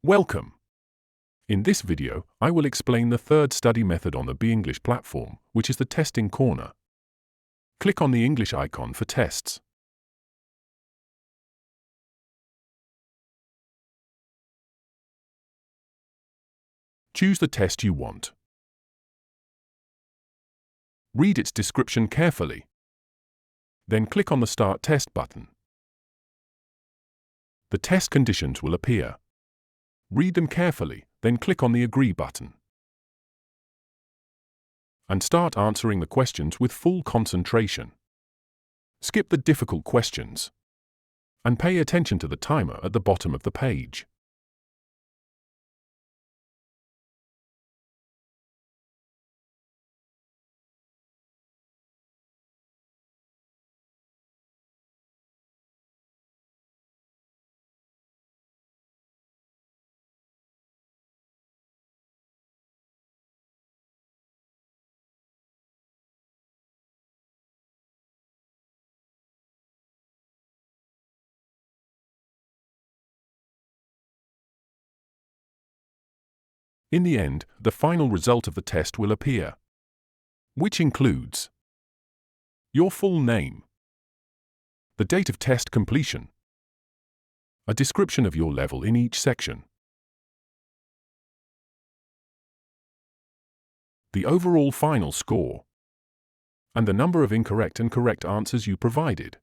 Welcome! In this video, I will explain the third study method on the BEnglish platform, which is the testing corner. Click on the English icon for tests. Choose the test you want. Read its description carefully. Then click on the Start Test button. The test conditions will appear. Read them carefully, then click on the Agree button. And start answering the questions with full concentration. Skip the difficult questions. And pay attention to the timer at the bottom of the page. In the end, the final result of the test will appear, which includes your full name, the date of test completion, a description of your level in each section, the overall final score, and the number of incorrect and correct answers you provided.